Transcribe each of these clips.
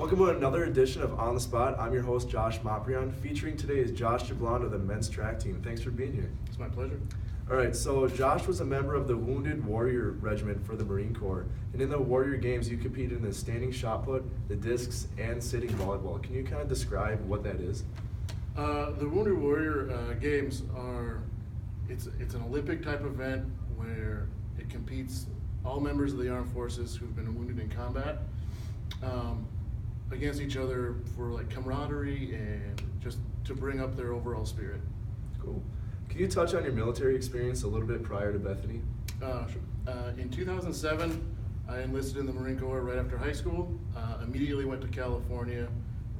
Welcome to another edition of On the Spot. I'm your host, Josh Moprion. Featuring today is Josh Jablon of the men's track team. Thanks for being here. It's my pleasure. All right, so Josh was a member of the Wounded Warrior Regiment for the Marine Corps. And in the Warrior Games, you competed in the standing shot put, the discs, and sitting volleyball. Can you kind of describe what that is? The Wounded Warrior Games it's an Olympic type event where it competes all members of the armed forces who've been wounded in combat against each other for like camaraderie and just to bring up their overall spirit. Cool. Can you touch on your military experience a little bit prior to Bethany? Sure. In 2007, I enlisted in the Marine Corps right after high school. Immediately went to California,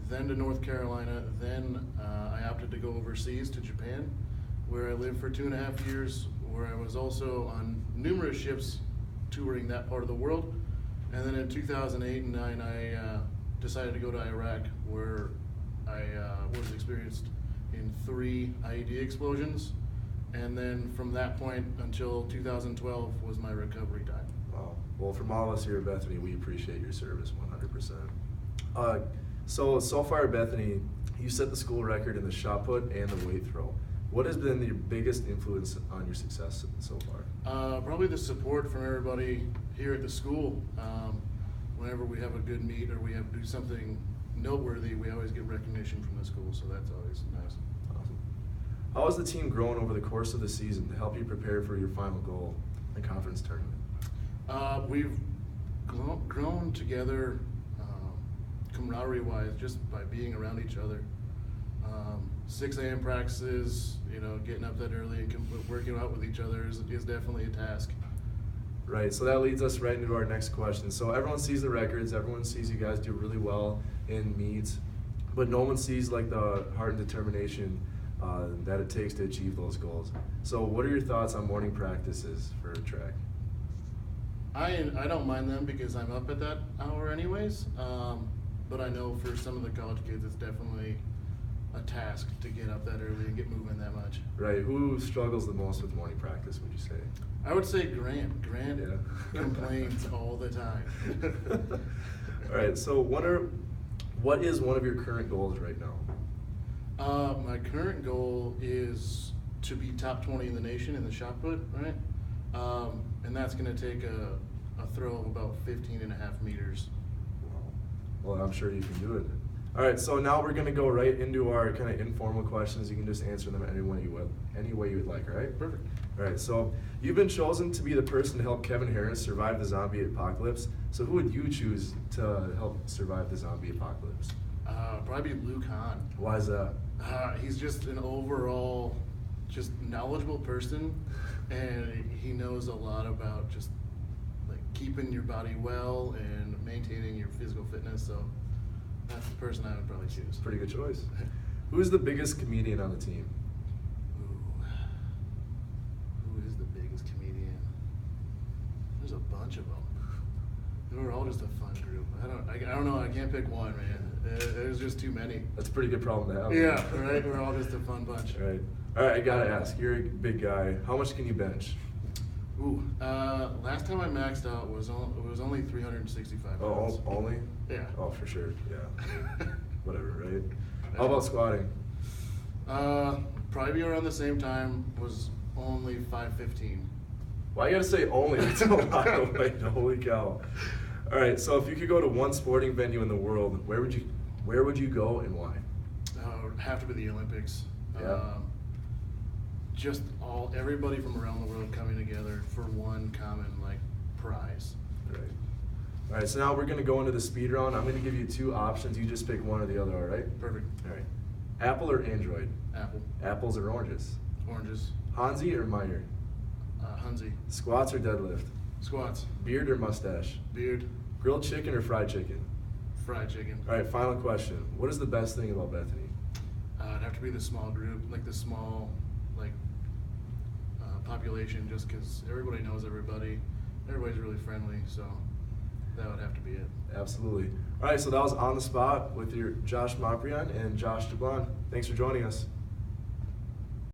then to North Carolina, then I opted to go overseas to Japan, where I lived for 2.5 years, where I was also on numerous ships touring that part of the world. And then in 2008 and 2009, I decided to go to Iraq, where I was experienced in 3 IED explosions. And then from that point until 2012 was my recovery time. Wow. Well, from all of us here at Bethany, we appreciate your service 100%. So far at Bethany, you set the school record in the shot put and the weight throw. What has been your biggest influence on your success so far? Probably the support from everybody here at the school. Whenever we have a good meet or we have to do something noteworthy, we always get recognition from the school, so that's always nice. Awesome. How has the team grown over the course of the season to help you prepare for your final goal, the conference tournament? We've grown together camaraderie-wise just by being around each other. 6 a.m. practices, getting up that early and working out with each other is definitely a task. Right, so that leads us right into our next question. So everyone sees the records, everyone sees you guys do really well in meets, but no one sees like the heart and determination that it takes to achieve those goals. So what are your thoughts on morning practices for track? I don't mind them because I'm up at that hour anyways, but I know for some of the college kids it's definitely a task to get up that early and get moving that much. Right, who struggles the most with morning practice, would you say? I would say Grant. Grant complains all the time. All right, so what is one of your current goals right now? My current goal is to be top 20 in the nation in the shot put, right? And that's going to take a throw of about 15.5 meters. Wow. Well, I'm sure you can do it. All right, so now we're going to go right into our kind of informal questions. You can just answer them any way you would like, all right? Perfect. All right, so you've been chosen to be the person to help Kevin Harris survive the zombie apocalypse. So who would you choose to help survive the zombie apocalypse? Probably Luke Hahn. Why is that? He's just an overall just knowledgeable person, and he knows a lot about just like keeping your body well and maintaining your physical fitness. So that's the person I would probably choose. Pretty good choice. Who's the biggest comedian on the team? Who is the biggest comedian? There's a bunch of them. We're all just a fun group. I don't know. I can't pick one, man. There's just too many. That's a pretty good problem to have. Yeah, right. We're all just a fun bunch. Right. All right. I gotta ask. You're a big guy. How much can you bench? Last time I maxed out was only 365 pounds. Oh, only? Yeah. Oh, for sure. Yeah. Whatever, right? How about squatting? Probably around the same time. Was only 515. Well, I gotta say only. That's a lot of weight. Holy cow! All right. So, if you could go to one sporting venue in the world, where would you go and why? It would have to be the Olympics. Yeah. Just everybody from around the world coming together for one common prize. Right. All right. So now we're gonna go into the speed round. I'm gonna give you 2 options. You just pick one or the other. All right. Perfect. All right. Apple or Android? Apple. Apples or oranges? Oranges. Hansi or Meyer? Hunzi. Squats or deadlift? Squats. Beard or mustache? Beard. Grilled chicken or fried chicken? Fried chicken. All right, final question. What is the best thing about Bethany? It'd have to be the small group, the small population, just because everybody knows everybody. Everybody's really friendly, so that would have to be it. Absolutely. All right, so that was On the Spot with your Josh Moprion and Josh Jablon. Thanks for joining us.